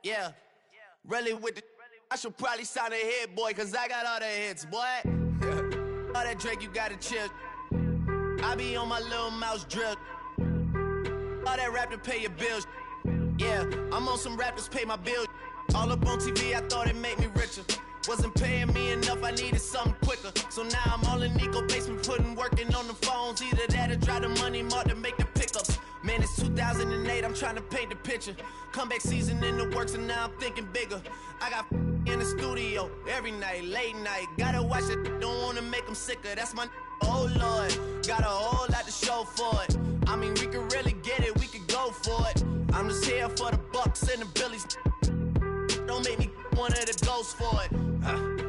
Yeah, really with the, I should probably sign a hit, boy, cause I got all the hits, boy. All that Drake, you gotta chill. I be on my little mouse drip. All that rap to pay your bills. Yeah, I'm on some rappers pay my bills. All up on TV, I thought it made me richer. Wasn't paying me enough, I needed something quicker. So now I'm all in Nico basement, working on the phones. Either that or drive the money mark to make the pickups. Man, it's 2008, I'm trying to paint the picture. Comeback season in the works and now I'm thinking bigger. I got in the studio every night, late night. Gotta watch it, don't wanna make them sicker. That's my oh Lord, got a whole lot to show for it. I mean, we could really get it, we could go for it. I'm just here for the Bucks and the Billies. Don't make me one of the ghosts for it.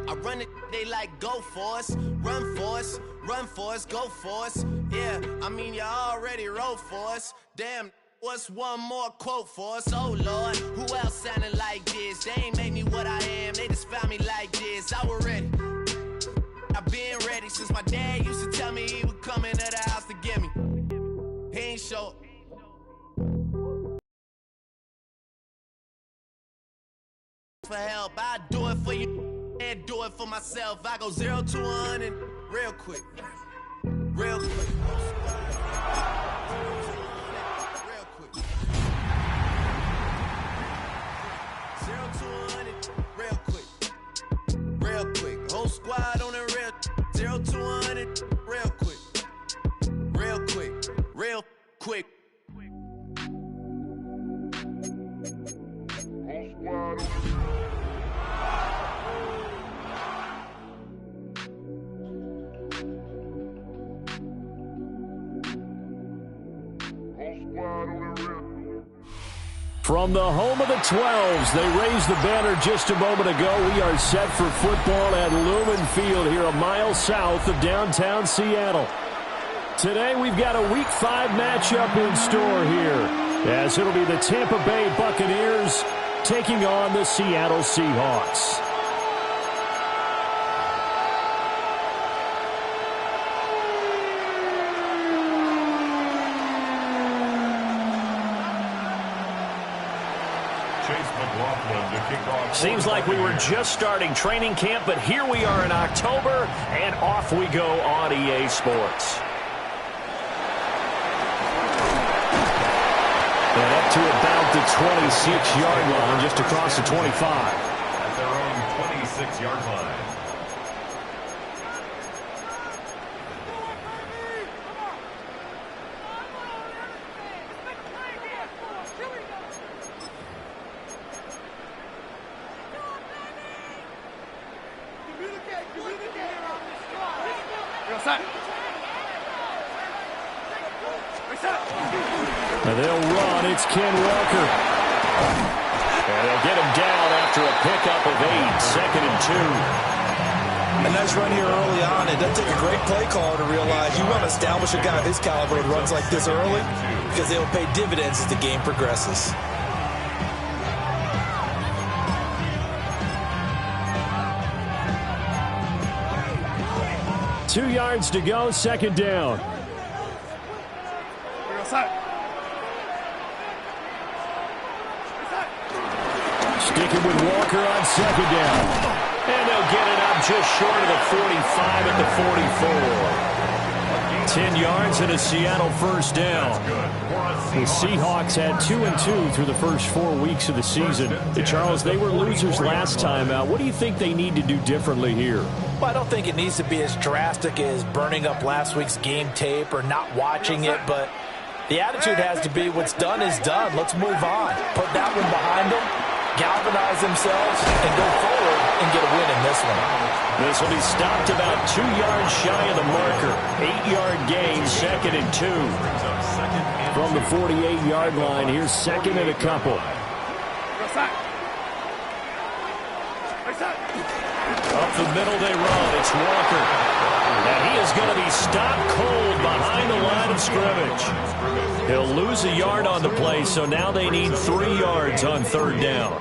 I run it, they like go for us, run for us, go for us. Yeah, I mean you already wrote for us. Damn, what's one more quote for us? Oh Lord, who else sounded like this? They ain't made me what I am, they just found me like this. I was ready, I've been ready since my dad used to tell me he would come into the house to get me. He ain't show. For help, I do it for you and do it for myself. I go 0 to 100 real quick, real quick, real quick. 0 to 100 real quick, real quick. Whole squad on the real 0 to 100 real quick, real quick, real quick. Whole squad. From the home of the 12s, they raised the banner just a moment ago. We are set for football at Lumen Field here a mile south of downtown Seattle. Today we've got a Week 5 matchup in store here, as it'll be the Tampa Bay Buccaneers taking on the Seattle Seahawks. Seems like we were just starting training camp, but here we are in October, and off we go on EA Sports. And up to about the 26-yard line, just across the 25. At their own 26-yard line. And they'll run. It's Ken Walker. And they'll get him down after a pickup of 8, 2nd and 2. A nice run here early on. It doesn't take a great play caller to realize you want to establish a guy of his caliber who runs like this early, because they will pay dividends as the game progresses. Two yards to go, 2nd down. Sticking with Walker on 2nd down. And they'll get it up just short of the 45 at the 44. 10 yards and a Seattle first down. The Seahawks had 2-2 through the first 4 weeks of the season. Charles, they were losers last time out. What do you think they need to do differently here? Well, I don't think it needs to be as drastic as burning up last week's game tape or not watching it, but the attitude has to be what's done is done. Let's move on. Put that one behind them, galvanize themselves, and go forward and get a win in this one. This will be stopped about 2 yards shy of the marker. 8-yard gain, 2nd and 2. From the 48-yard line, here's 2nd and a couple. Up the middle they run. It's Walker. And he is going to be stopped cold behind the line of scrimmage. He'll lose a yard on the play, so now they need 3 yards on 3rd down.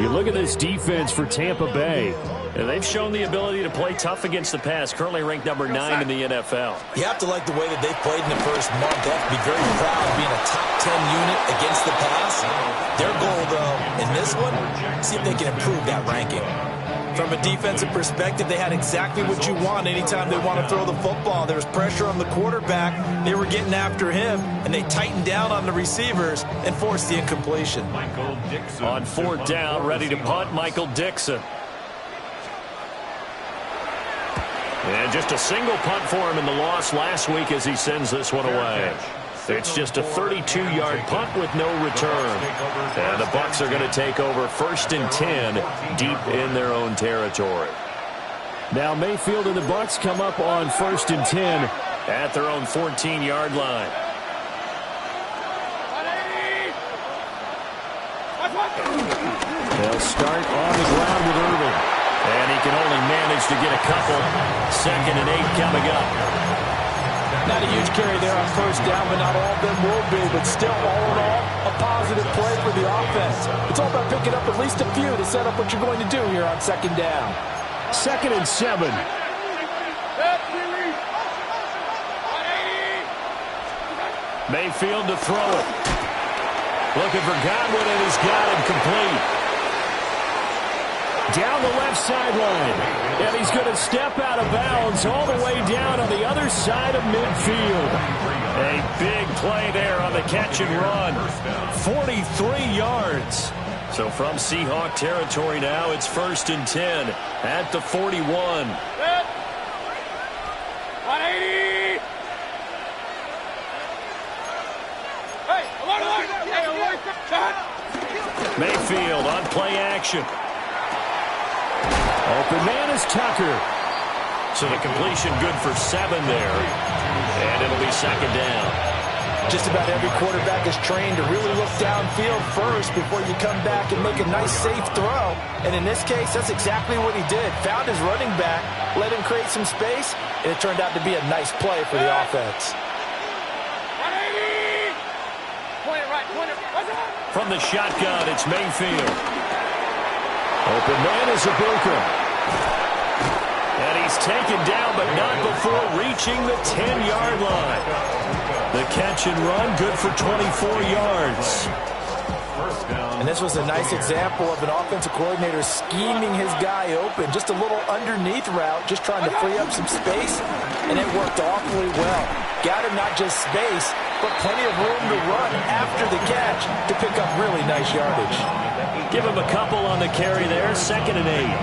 You look at this defense for Tampa Bay. And they've shown the ability to play tough against the pass, currently ranked number 9 in the NFL. You have to like the way that they've played in the first month. They have to be very proud of being a top 10 unit against the pass. Their goal, though, in this one, see if they can improve that ranking. From a defensive perspective, they had exactly what you want anytime they want to throw the football. There was pressure on the quarterback. They were getting after him, and they tightened down on the receivers and forced the incompletion. On 4th down, ready to punt, Michael Dixon. And just a single punt for him in the loss last week as he sends this one away. It's just a 32-yard punt with no return. And the Bucs are going to take over 1st and 10 deep in their own territory. Now Mayfield and the Bucs come up on 1st and 10 at their own 14-yard line. They'll start on the ground with Irving. And he can only manage to get a couple. 2nd and 8 coming up. Not a huge carry there on 1st down, but not all of them will be. But still, all in all, a positive play for the offense. It's all about picking up at least a few to set up what you're going to do here on 2nd down. 2nd and 7. Mayfield to throw it. Looking for Godwin, and he's got him complete. Down the left sideline. And he's going to step out of bounds all the way down on the other side of midfield. A big play there on the catch and run. 43 yards. So from Seahawk territory now, it's 1st and 10 at the 41. 180. Mayfield on play action. Open man is Tucker. So the completion good for 7 there. And it'll be 2nd down. Just about every quarterback is trained to really look downfield first before you come back and make a nice, safe throw. And in this case, that's exactly what he did. Found his running back, let him create some space, and it turned out to be a nice play for the offense. 180. Point it right. From the shotgun, it's Mayfield. Open man is Ibuka. And he's taken down, but not before reaching the 10-yard line. The catch and run, good for 24 yards. And this was a nice example of an offensive coordinator scheming his guy open. Just a little underneath route, just trying to free up some space, and it worked awfully well. Got him not just space, but plenty of room to run after the catch to pick up really nice yardage. Give him a couple on the carry there, 2nd and 8.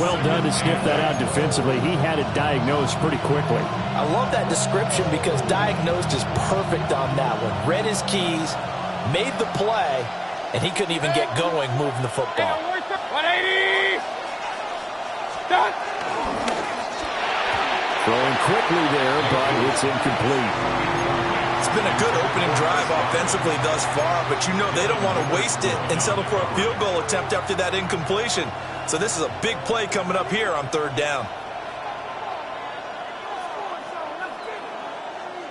Well done to sniff that out defensively. He had it diagnosed pretty quickly. I love that description because diagnosed is perfect on that one. Read his keys, made the play, and he couldn't even get going moving the football. 180. Done. Throwing quickly there, but it's incomplete. It's been a good opening drive offensively thus far, but you know they don't want to waste it and settle for a field goal attempt after that incompletion. So this is a big play coming up here on 3rd down.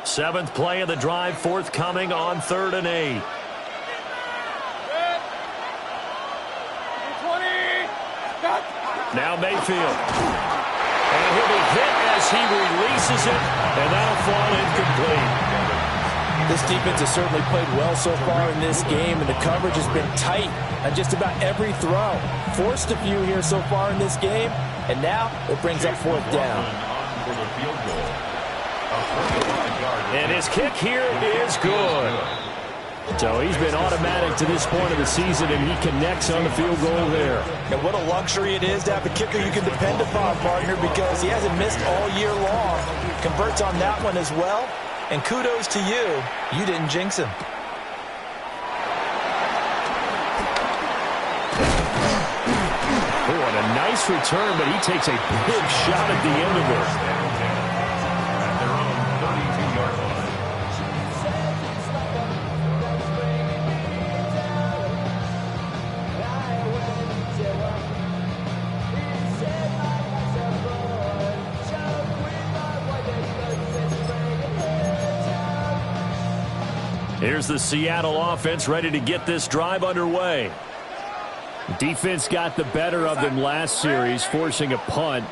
7th play of the drive, forthcoming on 3rd and 8. 20. Now Mayfield. And he'll be hit as he releases it, and that'll fall incomplete. This defense has certainly played well so far in this game, and the coverage has been tight on just about every throw. Forced a few here so far in this game, and now it brings up 4th down. And his kick here is good. So he's been automatic to this point of the season, and he connects on the field goal there. And what a luxury it is to have a kicker you can depend upon, partner, because he hasn't missed all year long. Converts on that one as well. And kudos to you. You didn't jinx him. Oh, and a nice return, but he takes a big shot at the end of it. Here's the Seattle offense ready to get this drive underway. Defense got the better of them last series, forcing a punt.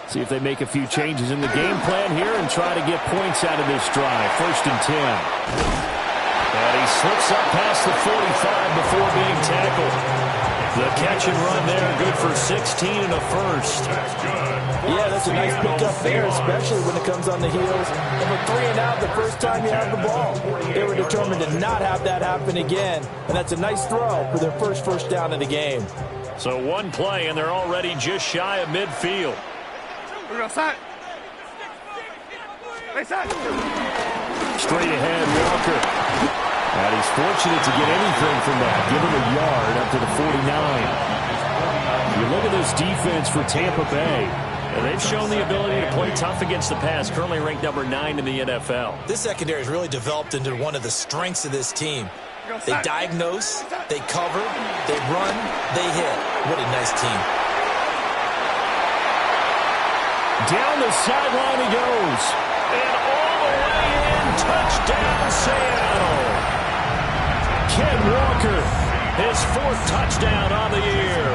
See if they make a few changes in the game plan here and try to get points out of this drive. 1st and 10. And he slips up past the 45 before being tackled. The catch and run there, good for 16 and a first. Yeah, that's a nice pickup there, especially when it comes on the heels of a 3-and-out the first time you have the ball. They were determined to not have that happen again, and that's a nice throw for their first down of the game. So one play, and they're already just shy of midfield. Straight ahead, Walker. And he's fortunate to get anything from that. Give him a yard up to the 49. You look at this defense for Tampa Bay. And they've shown the ability to play tough against the pass, currently ranked number 9 in the NFL. This secondary has really developed into one of the strengths of this team. They diagnose, they cover, they run, they hit. What a nice team. Down the sideline he goes. And all the way in, touchdown Seattle. Ken Walker, his 4th touchdown on the year.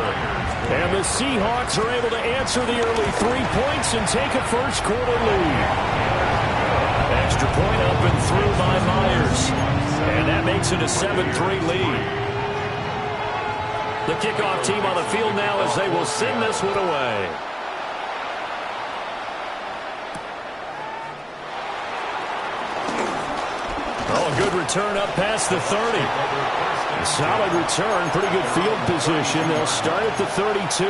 And the Seahawks are able to answer the early 3 points and take a first-quarter lead. Extra point up and through by Myers. And that makes it a 7-3 lead. The kickoff team on the field now as they will send this one away. Oh, a good return up past the 30. A solid return, pretty good field position. They'll start at the 32.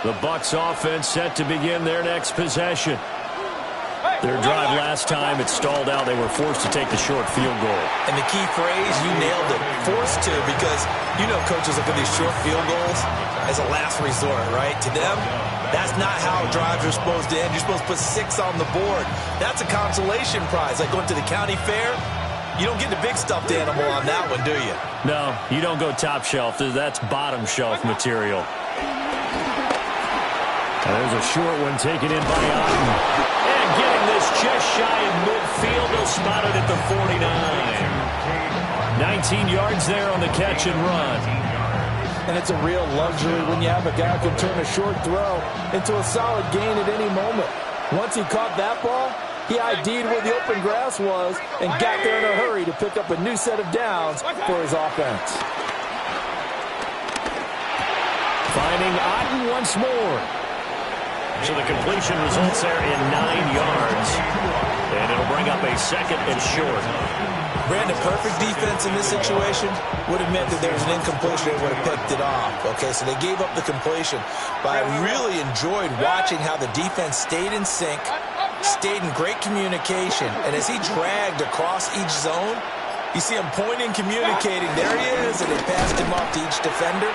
The Bucs offense set to begin their next possession. Their drive last time, it stalled out. They were forced to take the short field goal. And the key phrase, you nailed it, forced to, because you know coaches look at these short field goals as a last resort, right? To them, that's not how drives are supposed to end. You're supposed to put 6 on the board. That's a consolation prize. Like going to the county fair, you don't get the big stuffed animal on that one, do you? No, you don't go top shelf. That's bottom shelf material. And there's a short one taken in by Otten. And getting this just shy of midfield. They'll spot it at the 49. 19 yards there on the catch and run. And it's a real luxury when you have a guy who can turn a short throw into a solid gain at any moment. Once he caught that ball, he ID'd where the open grass was and got there in a hurry to pick up a new set of downs for his offense. Finding Otten once more. So the completion results there in 9 yards. And it'll bring up a 2nd and short. Brandon, perfect defense in this situation would have meant that there was an incompletion and would have picked it off. Okay, so they gave up the completion. But I really enjoyed watching how the defense stayed in sync, stayed in great communication. And as he dragged across each zone, you see him pointing, communicating. There he is, and they passed him off to each defender.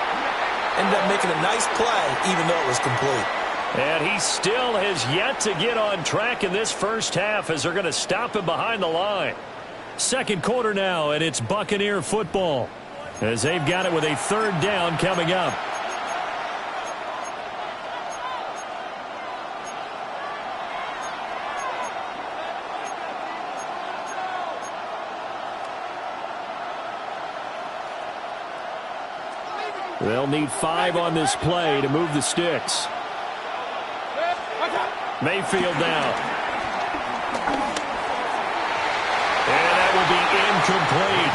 Ended up making a nice play, even though it was complete. And he still has yet to get on track in this first half as they're going to stop him behind the line. Second quarter now, and it's Buccaneer football as they've got it with a 3rd down coming up. They'll need 5 on this play to move the sticks. Mayfield down. And that will be incomplete.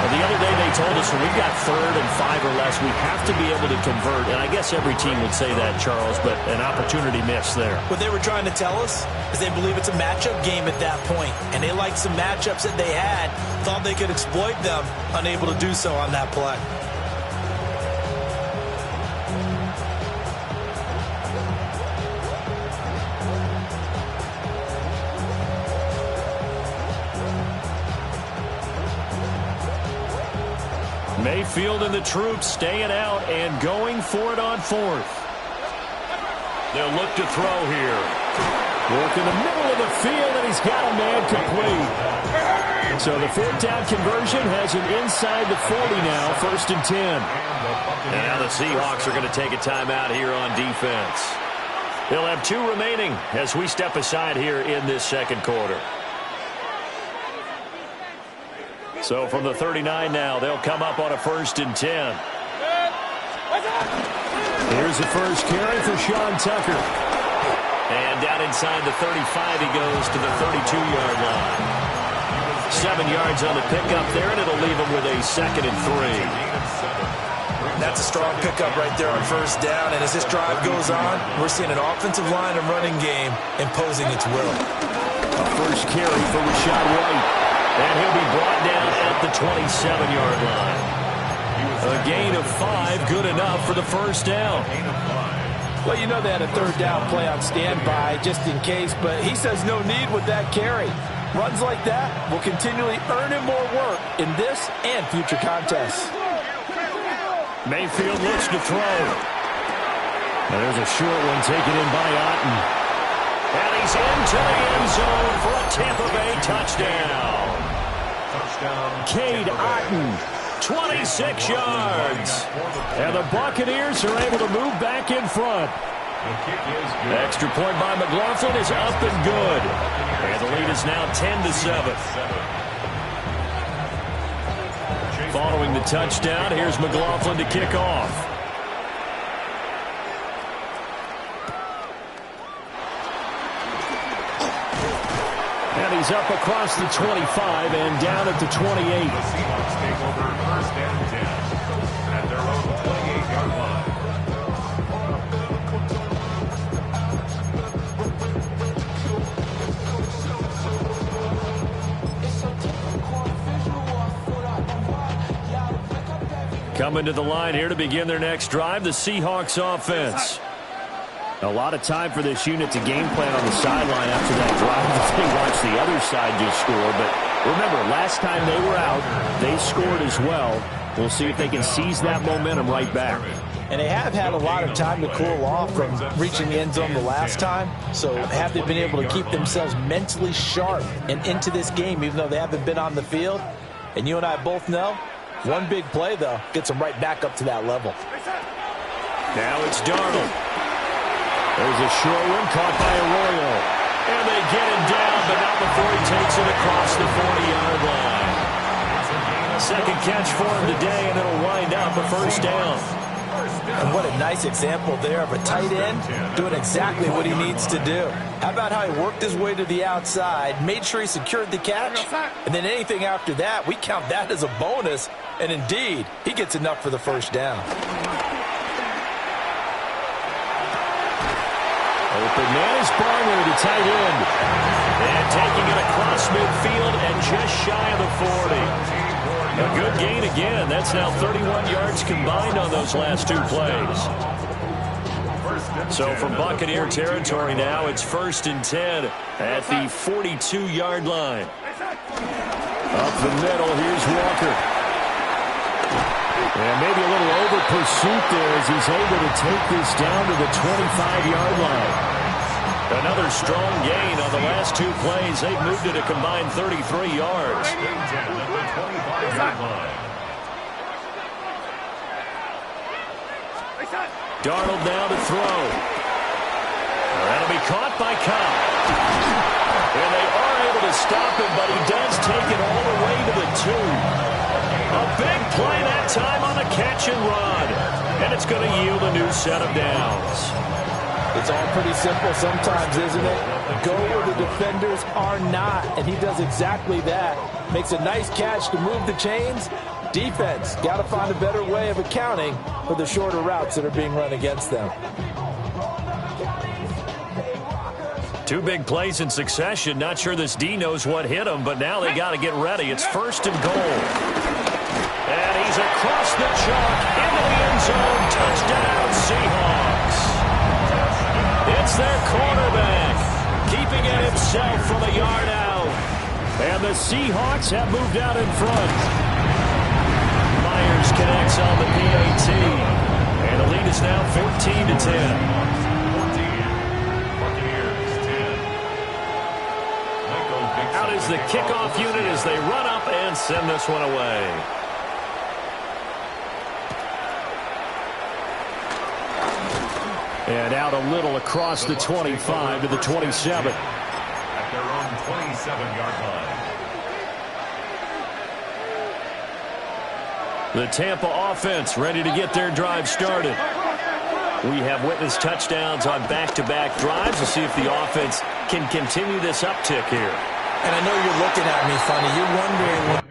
Well, the other day they told us when we've got 3rd and 5 or less, we have to be able to convert. And I guess every team would say that, Charles, but an opportunity missed there. What they were trying to tell us is they believe it's a matchup game at that point. And they liked some matchups that they had, thought they could exploit them, unable to do so on that play. Mayfield and the troops staying out and going for it on 4th. They'll look to throw here. Work in the middle of the field, and he's got a man complete. So the 4th down conversion has him inside the 40 now, 1st and 10. And now the Seahawks are going to take a timeout here on defense. They'll have 2 remaining as we step aside here in this second quarter. So from the 39 now, they'll come up on a 1st and 10. Here's the first carry for Sean Tucker. And down inside the 35, he goes to the 32-yard line. 7 yards on the pickup there, and it'll leave him with a 2nd and 3. That's a strong pickup right there on 1st down, and as this drive goes on, we're seeing an offensive line and running game imposing its will. A first carry for Rashad White, and he'll be brought down at the 27-yard line. A gain of 5, good enough for the 1st down. Well, you know they had a 3rd down play on standby just in case, but he says no need with that carry. Runs like that will continually earn him more work in this and future contests. Mayfield looks to throw. There's a short one taken in by Otten. And he's into the end zone for a Tampa Bay touchdown. Cade Otten. 26 yards. And the Buccaneers are able to move back in front. Extra point by McLaughlin is up and good. And the lead is now 10-7. Following the touchdown, here's McLaughlin to kick off. And he's up across the 25 and down at the 28. The Seahawks take over 1st and 10 at their own 28-yard line. Coming to the line here to begin their next drive, the Seahawks offense. A lot of time for this unit to game plan on the sideline after that drive. They watched the other side just score. But remember, last time they were out, they scored as well. We'll see if they can seize that momentum right back. And they have had a lot of time to cool off from reaching the end zone the last time. So have they been able to keep themselves mentally sharp and into this game, even though they haven't been on the field? And you and I both know, one big play, though, gets them right back up to that level. Now it's Darnold. There's a short one caught by Arroyo. And they get him down, but not before he takes it across the 40-yard line. Second catch for him today, and it'll wind up a 1st down. And what a nice example there of a tight end doing exactly what he needs to do. How about how he worked his way to the outside, made sure he secured the catch, and then anything after that, we count that as a bonus. And indeed, he gets enough for the 1st down. Open man is Barner, the tight end. And taking it across midfield and just shy of the 40. A good gain again. That's now 31 yards combined on those last 2 plays. So from Buccaneer territory now, it's 1st and 10 at the 42-yard line. Up the middle, here's Walker. And maybe a little over pursuit there as he's able to take this down to the 25-yard line. Another strong gain on the last 2 plays. They've moved it a combined 33 yards. Darnold now to throw. That'll be caught by Cobb. And they are able to stop him, but he does take it all the way to the 2. A big play that time on the catch and run. And it's going to yield a new set of downs. It's all pretty simple sometimes, isn't it? Go where the defenders are not, and he does exactly that. Makes a nice catch to move the chains. Defense, got to find a better way of accounting for the shorter routes that are being run against them. 2 big plays in succession. Not sure this D knows what hit him, but now they got to get ready. It's 1st and goal. And he's across the chalk into the end zone. Touchdown, Seahawks. It's their quarterback, keeping it himself from a yard out. And the Seahawks have moved out in front. Myers connects on the PAT. And the lead is now 14-10. Out is the kickoff unit as they run up and send this one away. And out a little across the 25 to the 27. At their own 27-yard line. The Tampa offense ready to get their drive started. We have witnessed touchdowns on back-to-back drives. We'll see if the offense can continue this uptick here. And I know you're looking at me funny. You're wondering what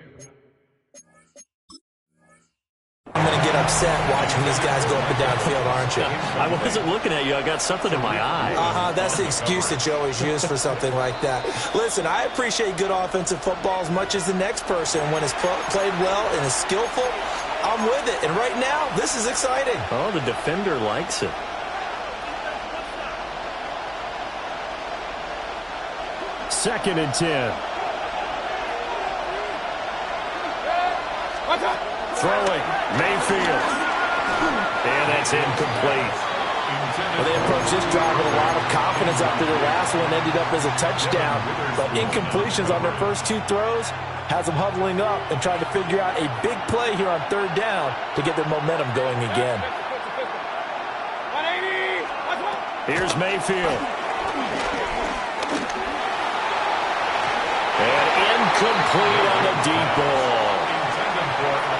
I'm going to get upset watching these guys go up and down field, aren't you? I wasn't looking at you. I got something in my eye. That's the excuse that you always use for something like that. Listen, I appreciate good offensive football as much as the next person. When it's played well and is skillful, I'm with it. And right now, this is exciting. Oh, the defender likes it. Second and 10. Throwing, Mayfield. And that's incomplete. Well, they approached this drive with a lot of confidence after their last one ended up as a touchdown. But incompletions on their first two throws has them huddling up and trying to figure out a big play here on third down to get their momentum going again. Here's Mayfield. And incomplete on a deep ball.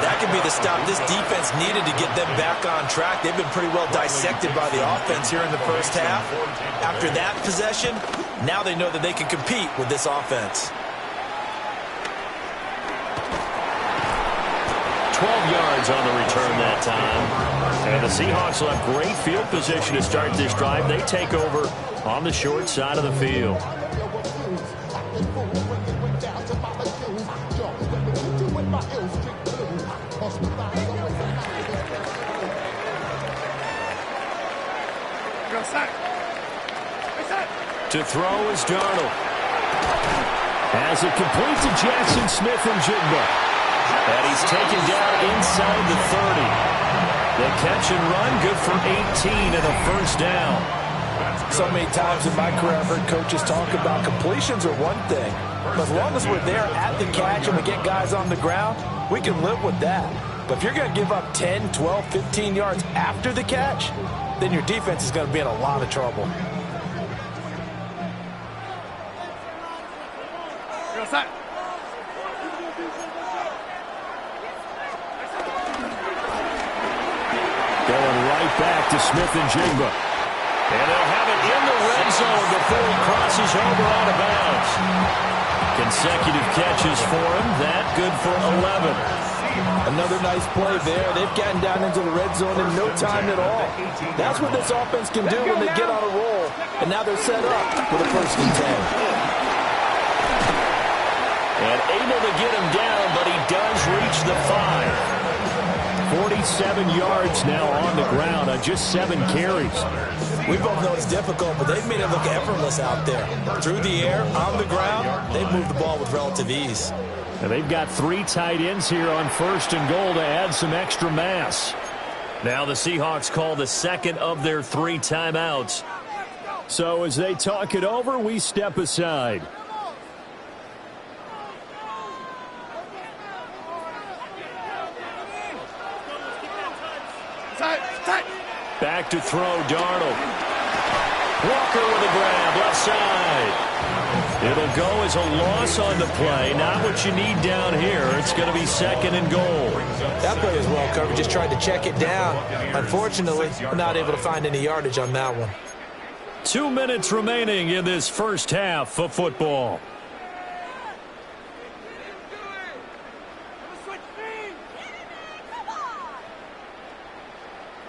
That could be the stop this defense needed to get them back on track. They've been pretty well dissected by the offense here in the first half. After that possession, now they know that they can compete with this offense. 12 yards on the return that time. And the Seahawks will have great field position to start this drive. They take over on the short side of the field. To throw is Darnold. Has it complete to Jackson Smith-Njigba. And he's taken down inside the 30. The catch and run, good for 18 and a first down. So many times in my career I've heard coaches talk about completions are one thing. But as long as we're there at the catch and we get guys on the ground, we can live with that. But if you're going to give up 10, 12, 15 yards after the catch, then your defense is going to be in a lot of trouble. Going right back to Smith-Njigba. And they'll have it in the red zone before he crosses over out of bounds. Consecutive catches for him. That good for 11. Another nice play there. They've gotten down into the red zone in no time at all. That's what this offense can do when they get on a roll. And now they're set up with a first and 10. And able to get him down, but he does reach the 5. 47 yards now on the ground on just 7 carries. We both know it's difficult, but they've made it look effortless out there. Through the air, on the ground, they've moved the ball with relative ease. And they've got 3 tight ends here on first and goal to add some extra mass. Now the Seahawks call the second of their 3 timeouts. So as they talk it over, we step aside. Back to throw, Darnold. Walker with a grab, left side. It'll go as a loss on the play. Not what you need down here. It's going to be second and goal. That play was well covered. Just tried to check it down. Unfortunately, not able to find any yardage on that one. 2 minutes remaining in this first half of football.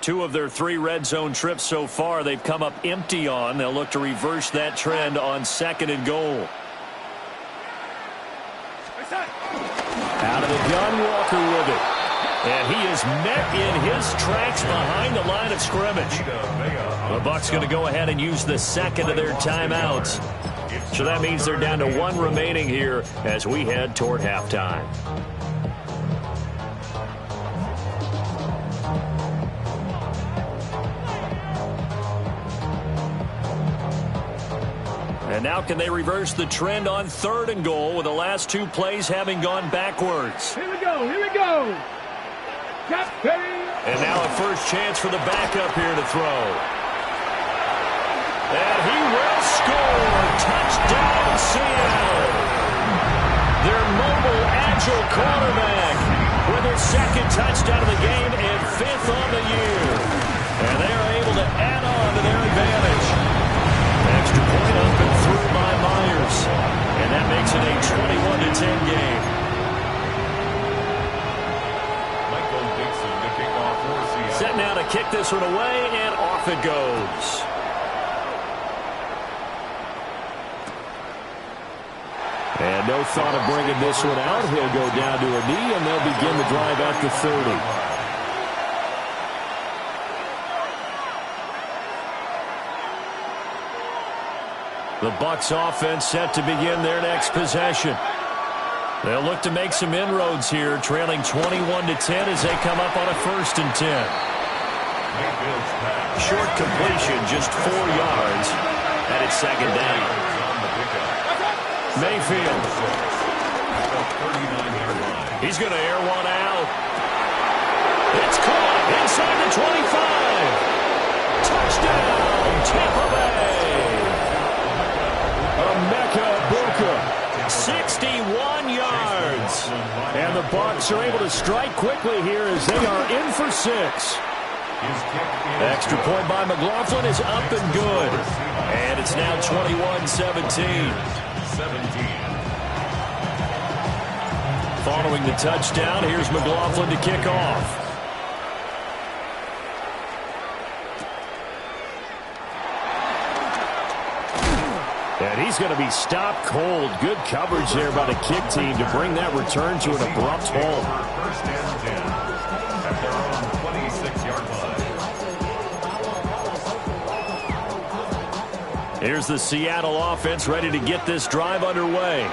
Two of their 3 red zone trips so far they've come up empty on. They'll look to reverse that trend on second and goal. Out of the gun, Walker with it. And he is met in his tracks behind the line of scrimmage. The Bucs going to go ahead and use the second of their timeouts. So that means they're down to 1 remaining here as we head toward halftime. And now can they reverse the trend on third and goal with the last 2 plays having gone backwards? Here we go, here we go. Captain. And now a first chance for the backup here to throw. And he will score. Touchdown, Seattle. Their mobile, agile quarterback with his second touchdown of the game and 5th on the year. And they are able to add on to their advantage. Extra point up and through by Myers. And that makes it a 21-10 game. Set now to kick this one away, and off it goes. And no thought of bringing this one out. He'll go down to a knee, and they'll begin the drive at the 30. The Bucs offense set to begin their next possession. They'll look to make some inroads here, trailing 21-10 as they come up on a 1st and 10. Short completion, just 4 yards, and it's 2nd down. Mayfield. He's going to air one out. It's caught inside the 25. Touchdown, Tampa Bay. Emeka Buka. 61 yards. And the Bucs are able to strike quickly here as they are in for 6. Extra point by McLaughlin is up and good. And it's now 21-17. Following the touchdown, here's McLaughlin to kick off. And he's going to be stopped cold. Good coverage there by the kick team to bring that return to an abrupt halt. 1st and 10 at their own 26-yard line. Here's the Seattle offense ready to get this drive underway.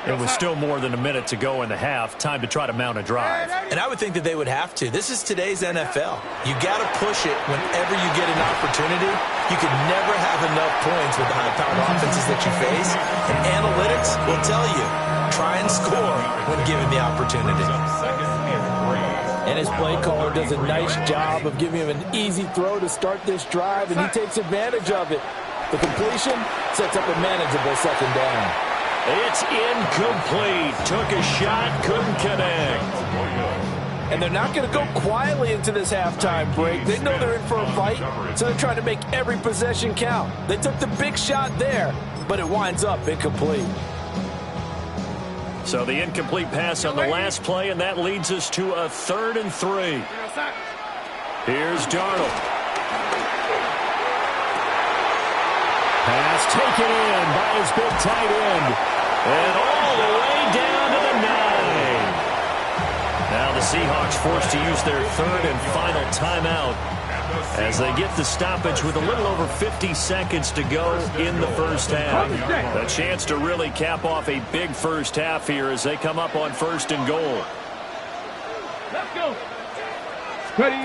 It was still more than a minute to go in the half. Time to try to mount a drive. And I would think that they would have to. This is today's NFL. You got to push it whenever you get an opportunity. You can never have enough points with the high-powered offenses that you face. And analytics will tell you, try and score when given the opportunity. And his play caller does a nice job of giving him an easy throw to start this drive, and he takes advantage of it. The completion sets up a manageable 2nd down. It's incomplete. Took a shot, couldn't connect. And they're not going to go quietly into this halftime break. They know they're in for a fight, so they're trying to make every possession count. They took the big shot there, but it winds up incomplete. So the incomplete pass on the last play, and that leads us to a 3rd and 3. Here's Darnold. Pass taken in by his big tight end. And all the way down to the 9. Now the Seahawks forced to use their 3rd and final timeout as they get the stoppage with a little over 50 seconds to go in the 1st half. A chance to really cap off a big 1st half here as they come up on 1st and goal. Let's go. Ready.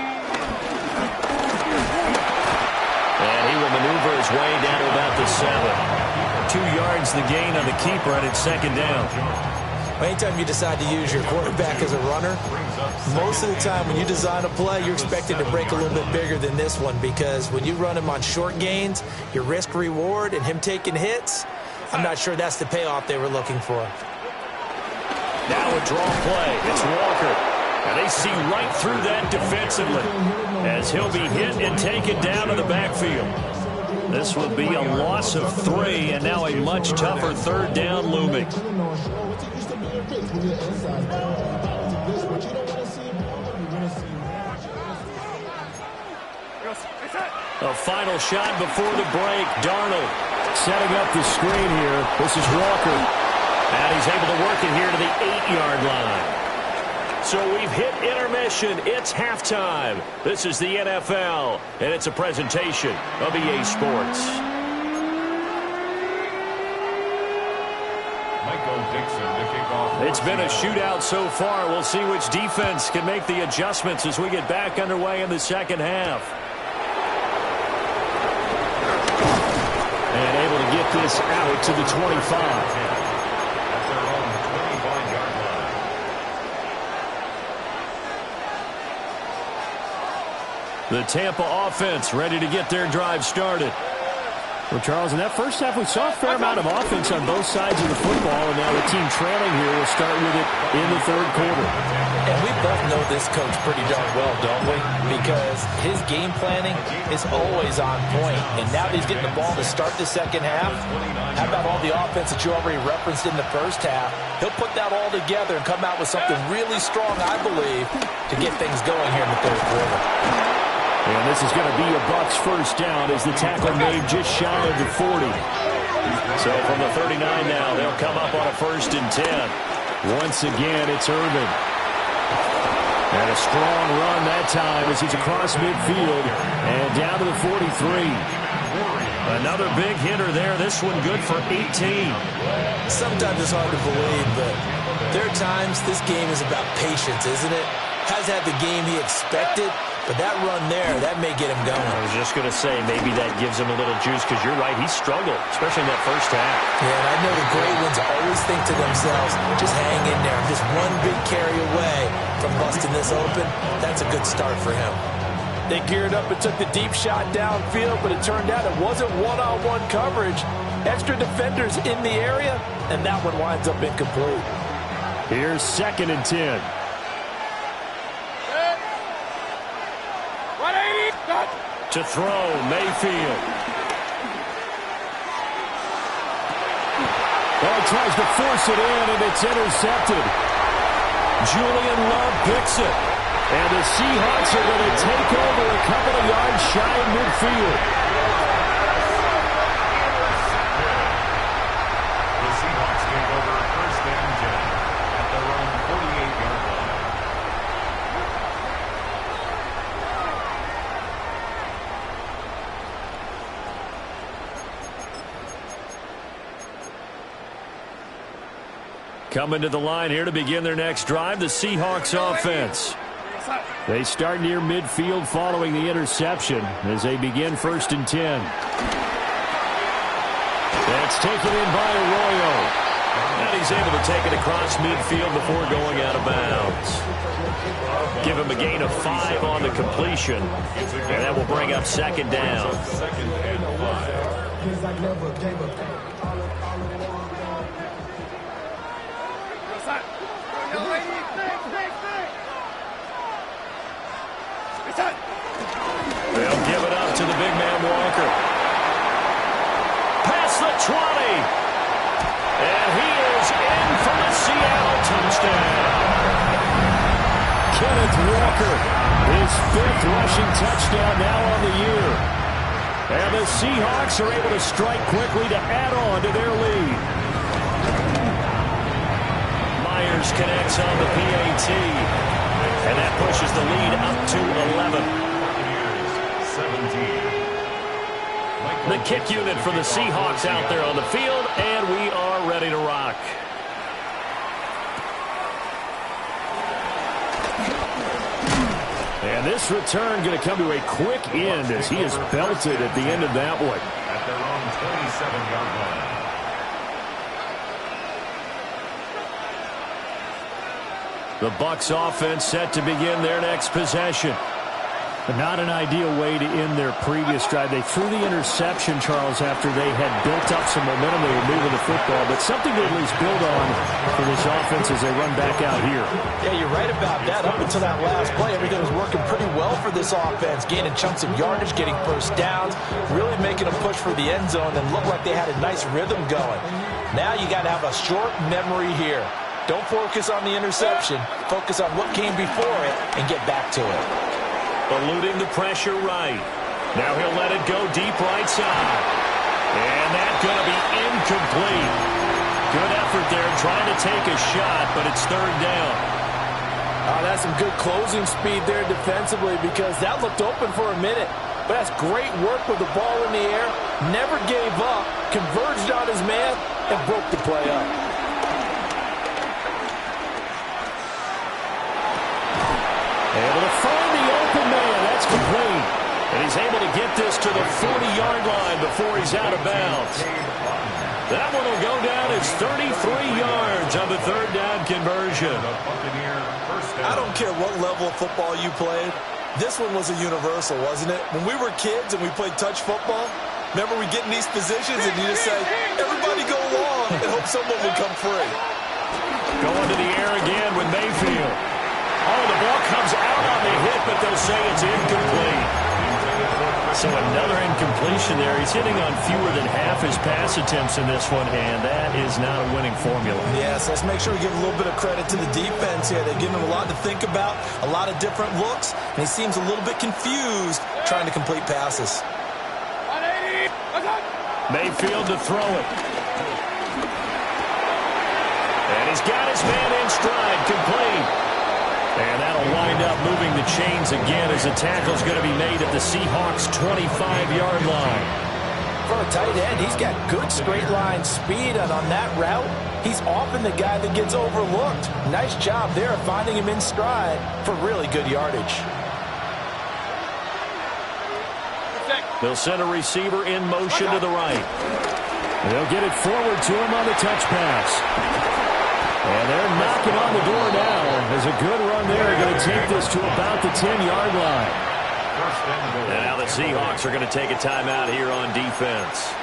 And he will maneuver his way down to about the 7. 2 yards the gain on the keeper, and it's 2nd down. Anytime you decide to use your quarterback as a runner, most of the time when you design a play, you're expected to break a little bit bigger than this one, because when you run him on short gains, your risk-reward and him taking hits, I'm not sure that's the payoff they were looking for. Now a draw play. It's Walker. And they see right through that defensively as he'll be hit and taken down to the backfield. This will be a loss of 3, and now a much tougher 3rd down looming. A final shot before the break. Darnold setting up the screen here. This is Walker. And he's able to work it here to the 8-yard line. So we've hit intermission. It's halftime. This is the NFL, and it's a presentation of EA Sports. It's been a shootout so far. We'll see which defense can make the adjustments as we get back underway in the 2nd half. And able to get this out to the 25. The Tampa offense ready to get their drive started. Well, Charles, in that 1st half, we saw a fair amount of offense on both sides of the football, and now the team trailing here will start with it in the 3rd quarter. And we both know this coach pretty darn well, don't we? Because his game planning is always on point. And now that he's getting the ball to start the second half, how about all the offense that you already referenced in the first half? He'll put that all together and come out with something really strong, I believe, to get things going here in the third quarter. And this is going to be a Bucs first down as the tackle made just shy of the 40. So from the 39 now, they'll come up on a 1st and 10. Once again, it's Irvin. And a strong run that time as he's across midfield and down to the 43. Another big hitter there. This one good for 18. Sometimes it's hard to believe, but there are times this game is about patience, isn't it? Has had the game he expected, but that run there, that may get him going. I was just going to say, maybe that gives him a little juice because you're right, he struggled, especially in that first half. Yeah, and I know the great ones always think to themselves, just hang in there. Just one big carry away from busting this open. That's a good start for him. They geared up and took the deep shot downfield, but it turned out it wasn't one-on-one coverage. Extra defenders in the area, and that one winds up incomplete. Here's 2nd and 10. To throw, Mayfield. Oh, tries to force it in, and it's intercepted. Julian Love picks it. And the Seahawks are going to take over a couple of yards shy of midfield. The Seahawks take over 1st and 10 at their own 48-yard line. Coming to the line here to begin their next drive, the Seahawks offense. They start near midfield following the interception as they begin 1st and 10. That's taken in by Arroyo. And he's able to take it across midfield before going out of bounds. Give him a gain of 5 on the completion. And that will bring up 2nd down. 2nd and 5. They'll give it up to the big man Walker. Past the 20. And he is in for the Seattle touchdown. Kenneth Walker, his 5th rushing touchdown now on the year. And the Seahawks are able to strike quickly to add on to their lead. Myers connects on the PAT. And that pushes the lead up to 11. The kick unit for the Seahawks out there on the field, and we are ready to rock. And this return going to come to a quick end as he is belted at the end of that one. At their own 27-yard line. The Bucs offense set to begin their next possession. But not an ideal way to end their previous drive. They threw the interception, Charles, after they had built up some momentum. They were moving the football, but something to at least build on for this offense as they run back out here. Yeah, you're right about that. Up until that last play, everything was working pretty well for this offense, gaining chunks of yardage, getting first downs, really making a push for the end zone, and looked like they had a nice rhythm going. Now you got to have a short memory here. Don't focus on the interception. Focus on what came before it and get back to it. Eluding the pressure right. Now he'll let it go deep right side. And that's going to be incomplete. Good effort there trying to take a shot, but it's 3rd down. That's some good closing speed there defensively because that looked open for a minute. But that's great work with the ball in the air. Never gave up, converged on his man, and broke the play up. Able to find the open man. That's complete. And he's able to get this to the 40-yard line before he's out of bounds. That one will go down as 33 yards on the 3rd down conversion. I don't care what level of football you played. This one was a universal, wasn't it? When we were kids and we played touch football, remember we get in these positions and you just say, everybody go long and hope someone would come free. Going to the air again with Mayfield. Oh, the ball comes So another incompletion there. He's hitting on fewer than half his pass attempts in this one, and that is not a winning formula. Yeah, so let's make sure we give a little bit of credit to the defense here. They're giving him a lot to think about, a lot of different looks, and he seems a little bit confused trying to complete passes. Mayfield to throw it. And he's got his man in stride, complete. And that'll wind up moving the chains again as the tackle's going to be made at the Seahawks' 25-yard line. For a tight end, he's got good straight line speed, and on that route, he's often the guy that gets overlooked. Nice job there of finding him in stride for really good yardage. They'll send a receiver in motion to the right. They'll get it forward to him on the touch pass. And they're knocking on the door now. There's a good run there. Going to take this to about the 10-yard line. And now the Seahawks are going to take a timeout here on defense.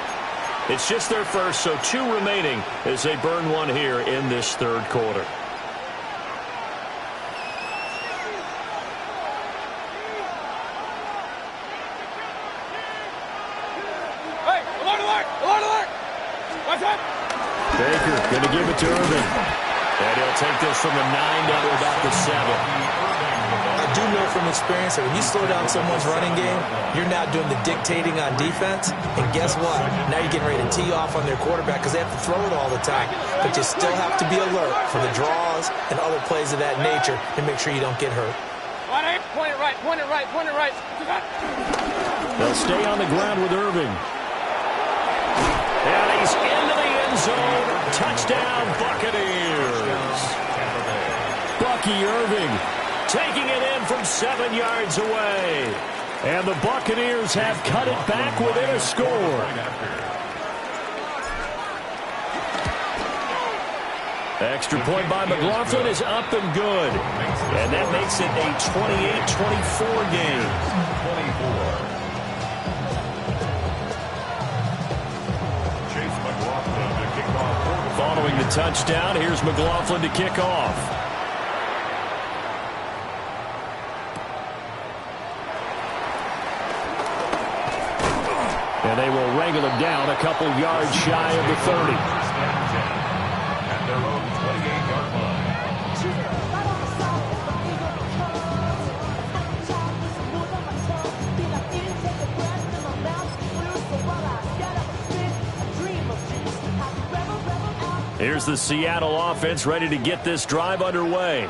It's just their first, so 2 remaining as they burn one here in this third quarter. Baker going to give it to Irvin. And he'll take this from the 9 down to about the 7. I do know from experience that when you slow down someone's running game, you're now doing the dictating on defense. And guess what? Now you're getting ready to tee off on their quarterback because they have to throw it all the time. But you still have to be alert for the draws and other plays of that nature and make sure you don't get hurt. Point it right, point it right, point it right. They'll stay on the ground with Irving. And he's into the end zone. Touchdown, Buccaneers. Bucky Irving taking it in from 7 yards away. And the Buccaneers have cut it back within a score. Extra point by McLaughlin is up and good. And that makes it a 28-24 game. 24. Following the touchdown, here's McLaughlin to kick off. And they will wrangle him down a couple yards shy of the 30. At their own 28-yard line. Here's the Seattle offense ready to get this drive underway.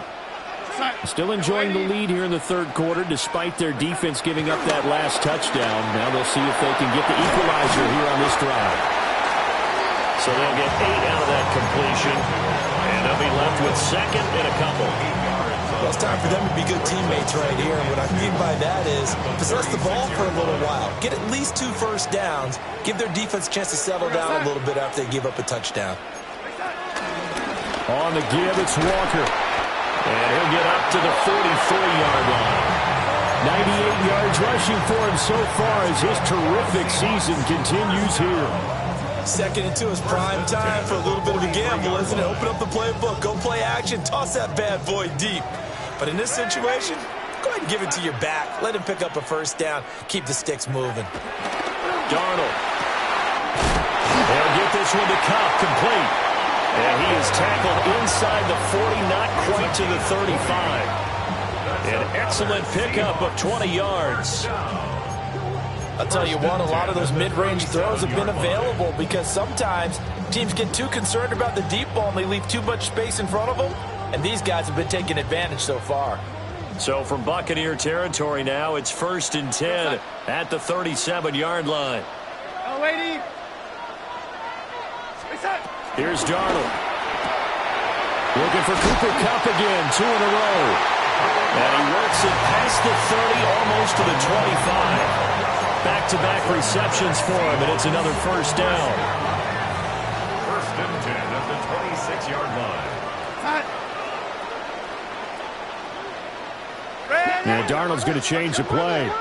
Still enjoying the lead here in the third quarter despite their defense giving up that last touchdown. Now they'll see if they can get the equalizer here on this drive. So they'll get 8 out of that completion, and they'll be left with second and a couple. Well, it's time for them to be good teammates right here. And what I mean by that is possess the ball for a little while. Get at least 2 first downs. Give their defense a chance to settle down a little bit after they give up a touchdown. On the give, it's Walker. And he'll get up to the 43-yard line. 98 yards rushing for him so far as his terrific season continues here. 2nd and 2 is prime time for a little bit of a gamble, isn't it? Open up the playbook, go play action, toss that bad boy deep. But in this situation, go ahead and give it to your back. Let him pick up a first down. Keep the sticks moving. Darnold. They'll get this one to Cup, complete. And he is tackled inside the 40, not quite to the 35. An excellent pickup of 20 yards. I'll tell you what, a lot of those mid-range throws have been available because sometimes teams get too concerned about the deep ball and they leave too much space in front of them, and these guys have been taking advantage so far. So from Buccaneer territory now, it's 1st and 10 at the 37-yard line. Oh, lady. Here's Darnold. Looking for Cooper Kupp again, 2 in a row. And he works it past the 30, almost to the 25. Back-to-back receptions for him, and it's another first down. 1st and 10 at the 26-yard line. And Darnold's going to change the play.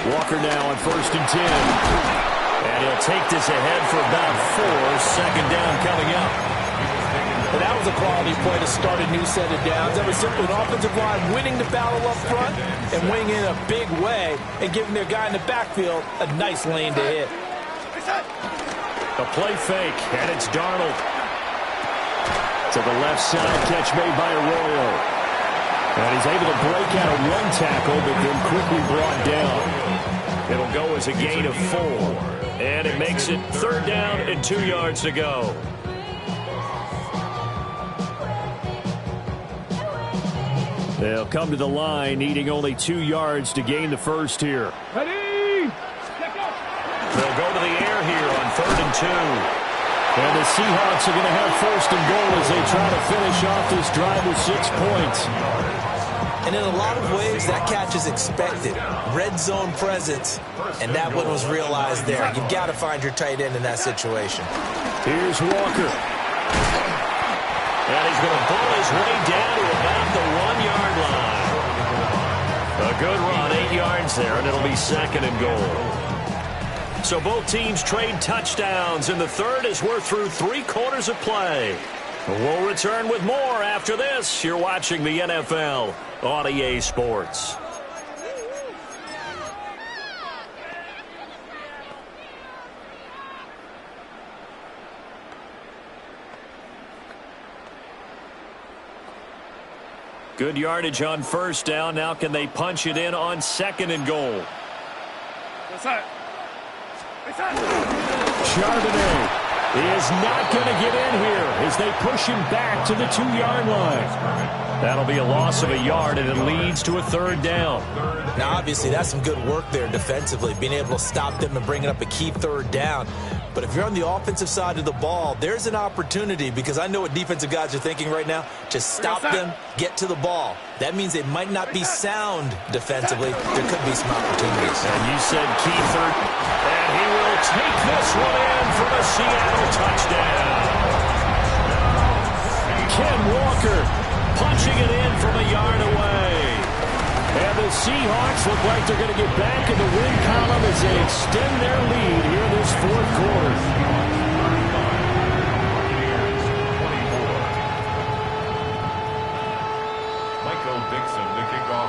Walker now on 1st and 10. And he'll take this ahead for about 4. 2nd down coming up. And that was a quality play to start a new set of downs. That was simply an offensive line winning the battle up front and winning in a big way and giving their guy in the backfield a nice lane to hit. A play fake, and it's Darnold. To the left side, catch made by Arroyo. And he's able to break out of one tackle, but then quickly brought down. It'll go as a gain of 4. And it makes it 3rd down and 2 yards to go. They'll come to the line, needing only 2 yards to gain the first here. Ready? They'll go to the air here on 3rd and 2. And the Seahawks are going to have 1st and goal as they try to finish off this drive with 6 points. And in a lot of ways, that catch is expected. Red zone presence, and that one was realized there. You've got to find your tight end in that situation. Here's Walker. And he's going to pull his way down to about the 1-yard line. A good run, 8 yards there, and it'll be 2nd and goal. So both teams trade touchdowns, and the third as we're through 3 quarters of play. We'll return with more after this. You're watching the NFL on EA Sports. Good yardage on 1st down. Now can they punch it in on 2nd and goal? Charbonnet is not going to get in here as they push him back to the 2-yard line. That'll be a loss of a yard, and it leads to a 3rd down. Now, obviously, that's some good work there defensively, being able to stop them and bringing up a key 3rd down. But if you're on the offensive side of the ball, there's an opportunity, because I know what defensive guys are thinking right now. Just stop them, get to the ball. That means they might not be sound defensively. There could be some opportunities. And you said key 3rd, and he will take this one in for the Seattle touchdown. Ken Walker punching it in from a yard away. And the Seahawks look like they're going to get back in the win column as they extend their lead here in this 4th quarter.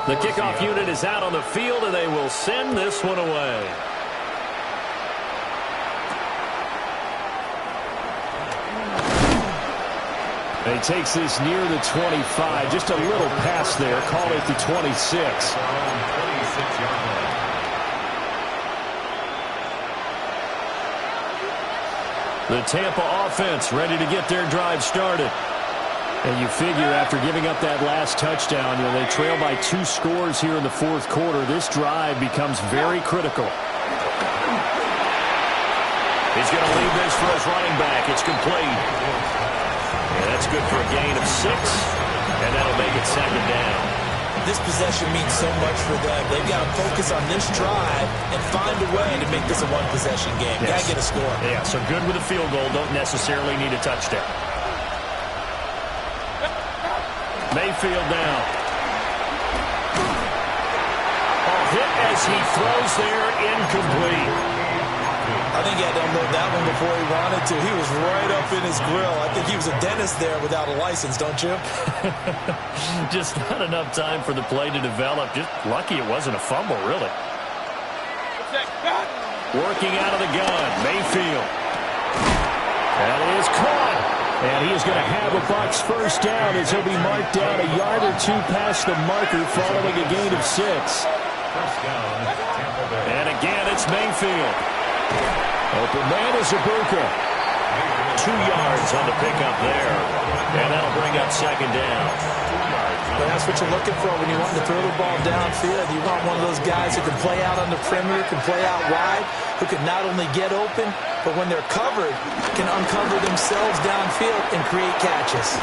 The kickoff unit is out on the field, and they will send this one away. He takes this near the 25. Just a little pass there. Call it the 26. The Tampa offense ready to get their drive started. And you figure after giving up that last touchdown, they trail by 2 scores here in the 4th quarter. This drive becomes very critical. He's going to leave this for his running back. It's complete. And that's good for a gain of 6, and that'll make it 2nd down. This possession means so much for them. They've got to focus on this drive and find a way to make this a one-possession game. Yes. Got to get a score. Yeah, so good with a field goal. Don't necessarily need a touchdown. Mayfield now. A hit as he throws there, incomplete. I think he had to unload that one before he wanted to. He was right up in his grill. I think he was a dentist there without a license, don't you? Just not enough time for the play to develop. Just lucky it wasn't a fumble, really. Working out of the gun, Mayfield. That is caught. And he is going to have a Bucs 1st down as he'll be marked down a yard or 2 past the marker following a gain of 6. And again, it's Mayfield. Open man is Ibuka. 2 yards on the pickup there. And that'll bring up 2nd down. Well, that's what you're looking for when you want to throw the ball downfield. You want one of those guys who can play out on the perimeter, can play out wide, who can not only get open, but when they're covered, can uncover themselves downfield and create catches.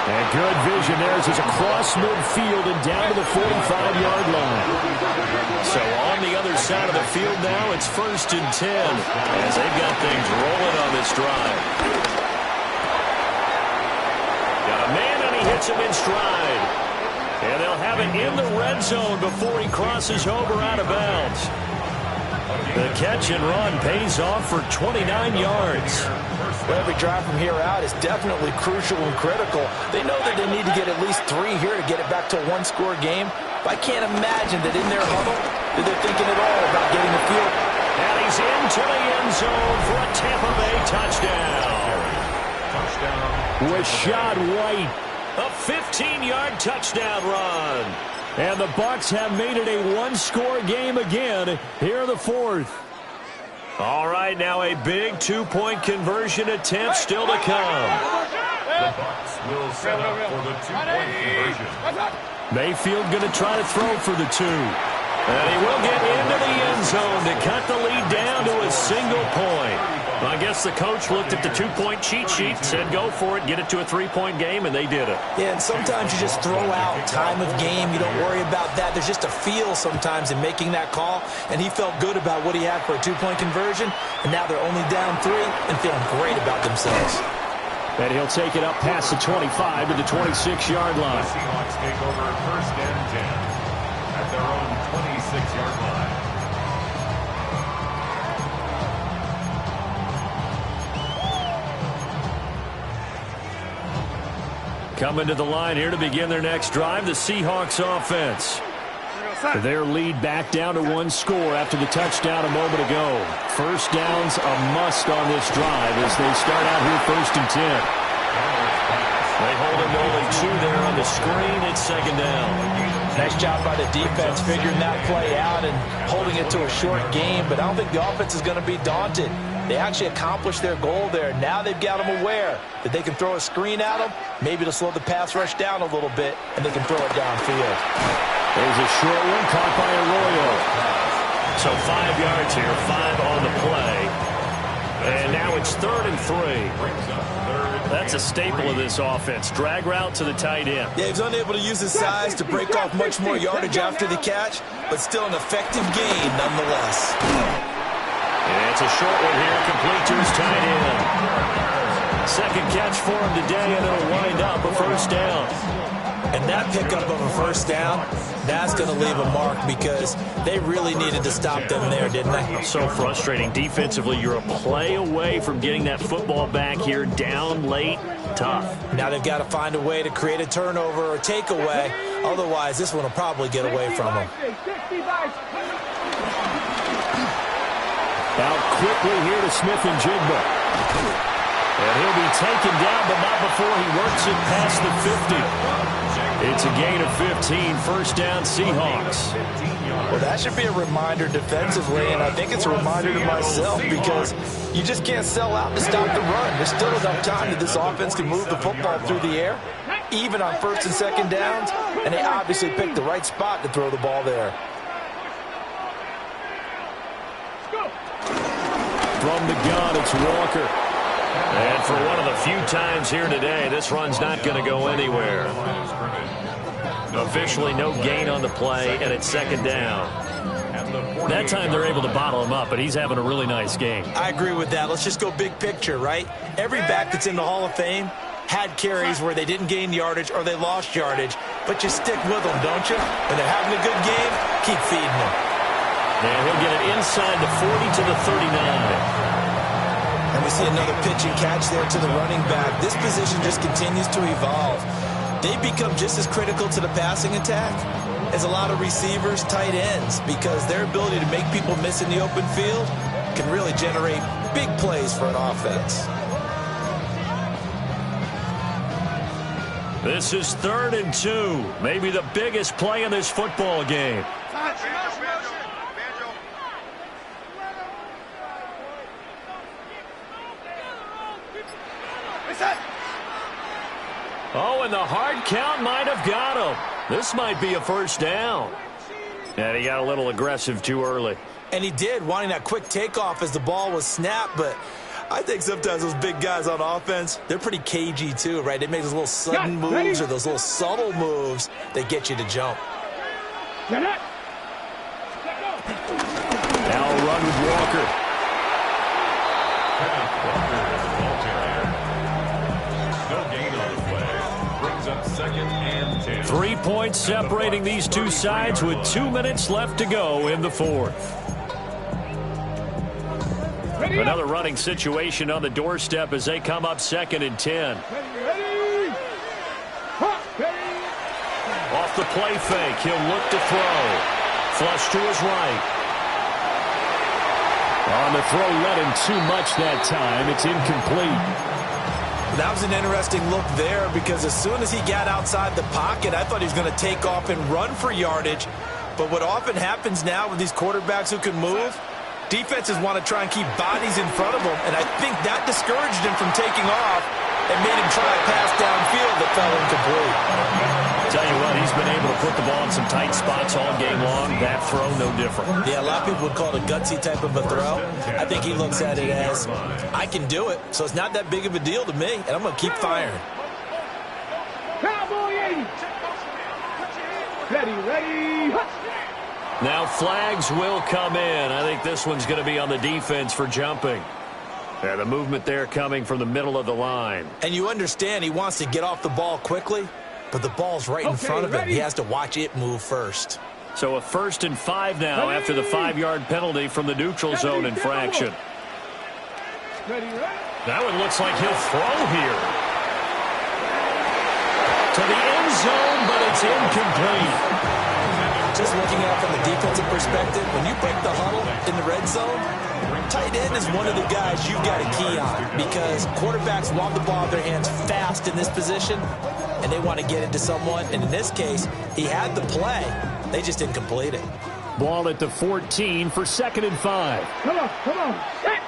And good vision there as he's across midfield and down to the 45-yard line. So on the other side of the field now, it's 1st and 10 as they've got things rolling on this drive. Got a man and he hits him in stride. And they'll have it in the red zone before he crosses over out of bounds. The catch and run pays off for 29 yards. Well, every drive from here out is definitely crucial and critical. They know that they need to get at least 3 here to get it back to a one-score game. But I can't imagine that in their huddle that they're thinking at all about getting the field. And he's into the end zone for a Tampa Bay touchdown. Rashad White, a 15-yard touchdown run. And the Bucs have made it a one-score game again here in the fourth. All right, now a big two-point conversion attempt still to come. The Bucs will set up for the two-point conversion. Mayfield going to try to throw for the 2. And he will get into the end zone to cut the lead down to a single point. I guess the coach looked at the two-point cheat sheet, said go for it, get it to a 3-point game, and they did it. Yeah, and sometimes you just throw out time of game. You don't worry about that. There's just a feel sometimes in making that call, and he felt good about what he had for a two-point conversion, and now they're only down 3 and feeling great about themselves. And he'll take it up past the 25 to the 26-yard line. The Seahawks take over first and 10 at their own 26-yard line. Coming to the line here to begin their next drive, the Seahawks offense. Their lead back down to 1 score after the touchdown a moment ago. First down's a must on this drive as they start out here first and 10. They hold him to only 2 there on the screen. It's second down. Nice job by the defense figuring that play out and holding it to a short game, but I don't think the offense is going to be daunted. They actually accomplished their goal there. Now they've got them aware that they can throw a screen at them, maybe to slow the pass rush down a little bit, and they can throw it downfield. There's a short one caught by Arroyo. So 5 yards here, 5 on the play. And now it's 3rd and 3. That's a staple of this offense. Drag route to the tight end. Yeah, he's unable to use his size to break off much more yardage after the catch, but still an effective gain nonetheless. And it's a short one here, complete to his tight end. Second catch for him today, and it'll wind up a first down. And that pickup of a first down, that's going to leave a mark because they really needed to stop them there, didn't they? So frustrating. Defensively, you're a play away from getting that football back here down late. Tough. Now they've got to find a way to create a turnover or takeaway. Otherwise, this one will probably get away from them. Out quickly here to Smith-Njigba. And he'll be taken down, but not before he works it past the 50. It's a gain of 15, first down Seahawks. Well, that should be a reminder defensively, and I think it's a reminder to myself because you just can't sell out to stop the run. There's still enough time that this offense can move the football through the air, even on first and second downs, and they obviously picked the right spot to throw the ball there. From the gun, it's Walker. And for one of the few times here today, this run's not going to go anywhere. Officially no gain on the play, and it's second down. That time they're able to bottle him up, but he's having a really nice game. I agree with that. Let's just go big picture, right? Every back that's in the Hall of Fame had carries where they didn't gain yardage or they lost yardage, but you stick with them, don't you? When they're having a good game, keep feeding them. And he'll get it inside the 40 to the 39. And we see another pitch and catch there to the running back. This position just continues to evolve. They become just as critical to the passing attack as a lot of receivers, tight ends, because their ability to make people miss in the open field can really generate big plays for an offense. This is 3rd and 2. Maybe the biggest play in this football game. Oh, and the hard count might have got him. This might be a first down. And he got a little aggressive too early. And he did, wanting that quick takeoff as the ball was snapped, but I think sometimes those big guys on offense, they're pretty cagey too, right? They make those little sudden moves or those little subtle moves that get you to jump. Now a run with Walker. No gain on the play. Brings up second and 10. 3 points separating these two sides with 2 minutes left to go in the fourth. Another running situation on the doorstep as they come up 2nd and 10. Off the play fake, he'll look to throw. Flush to his right. On the throw, led him too much that time. It's incomplete. That was an interesting look there because as soon as he got outside the pocket, I thought he was going to take off and run for yardage. But what often happens now with these quarterbacks who can move, defenses want to try and keep bodies in front of them, and I think that discouraged him from taking off and made him try a pass downfield that fell incomplete. Tell you what, he's been able to put the ball in some tight spots all game long. That throw, no different. Yeah, a lot of people would call it a gutsy type of a throw. I think he looks at it as, I can do it, so it's not that big of a deal to me, and I'm going to keep firing. Cowboy 80. Ready. Now flags will come in. I think this one's going to be on the defense for jumping. Yeah, the movement there coming from the middle of the line. And you understand he wants to get off the ball quickly, but the ball's right in front of him. He has to watch it move first. So a 1st and 5 now after the 5-yard penalty from the neutral zone infraction. That one looks like he'll throw here. To the end zone, but it's incomplete. Just looking at it from a defensive perspective, when you break the huddle in the red zone, tight end is one of the guys you've got to key on because quarterbacks want the ball in their hands fast in this position, and they want to get it to someone. And in this case, he had the play. They just didn't complete it. Ball at the 14 for 2nd and 5. Come on. Set.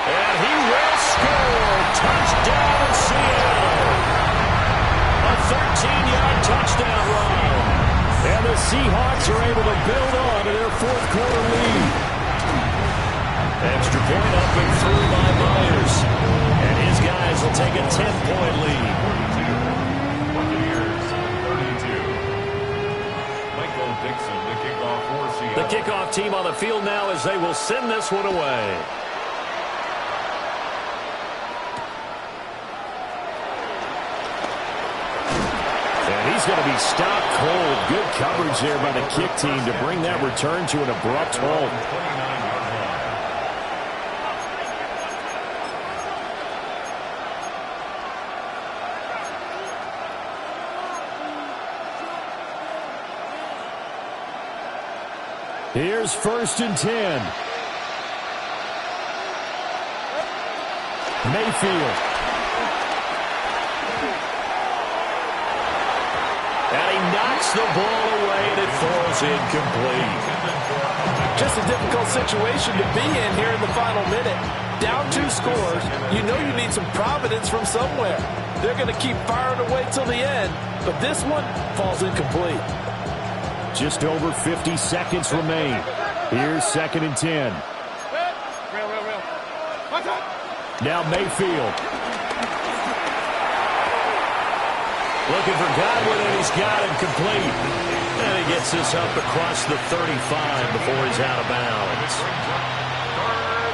And he will score. Touchdown, Seattle. A 13-yard touchdown run. And the Seahawks are able to build on to their 4th quarter lead. Extra point up and through by Myers. And his guys will take a 10-point lead. Buccaneers 32. Michael Dixon, the kickoff for Seattle. The kickoff team on the field now as they will send this one away. He's going to be stopped cold. Good coverage there by the kick team to bring that return to an abrupt halt. Here's 1st and 10. Mayfield. And he knocks the ball away, and it falls incomplete. Just a difficult situation to be in here in the final minute. Down 2 scores, you know you need some providence from somewhere. They're going to keep firing away till the end, but this one falls incomplete. Just over 50 seconds remain. Here's 2nd and 10. Real. Watch out. Now Mayfield. Looking for Godwin, and he's got him complete. And he gets this up across the 35 before he's out of bounds.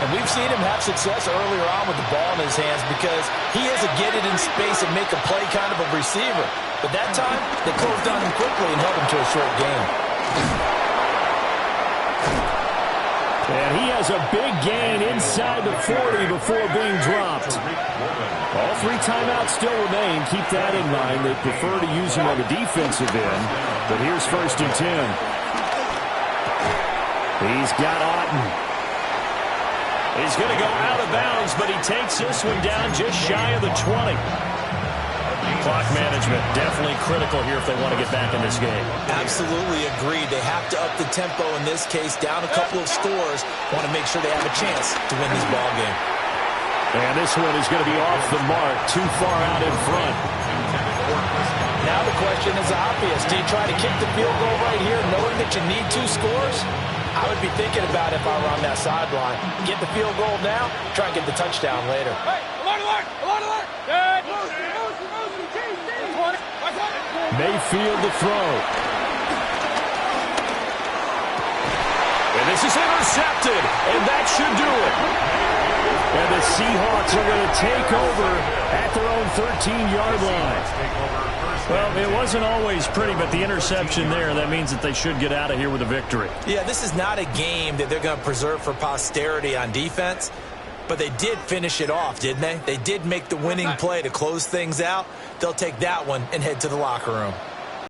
And we've seen him have success earlier on with the ball in his hands because he is a get it in space and make a play kind of a receiver. But that time, they closed on him quickly and held him to a short game. And he has a big gain inside the 40 before being dropped. All 3 timeouts still remain. Keep that in mind. They prefer to use him on the defensive end. But here's 1st and 10. He's got Otten. He's going to go out of bounds, but he takes this one down just shy of the 20. Clock management definitely critical here if they want to get back in this game. Absolutely agreed. They have to up the tempo in this case, down a couple of scores. Want to make sure they have a chance to win this ball game. And this one is going to be off the mark, too far out in front. Now the question is obvious. Do you try to kick the field goal right here knowing that you need 2 scores? I would be thinking about it if I were on that sideline. Get the field goal now, try and get the touchdown later. Hey, alert! Good. Mayfield to throw. And this is intercepted, and that should do it. And the Seahawks are going to take over at their own 13-yard line. Well, it wasn't always pretty, but the interception there, that means that they should get out of here with a victory. Yeah, this is not a game that they're going to preserve for posterity on defense, but they did finish it off, didn't they? They did make the winning play to close things out. They'll take that one and head to the locker room.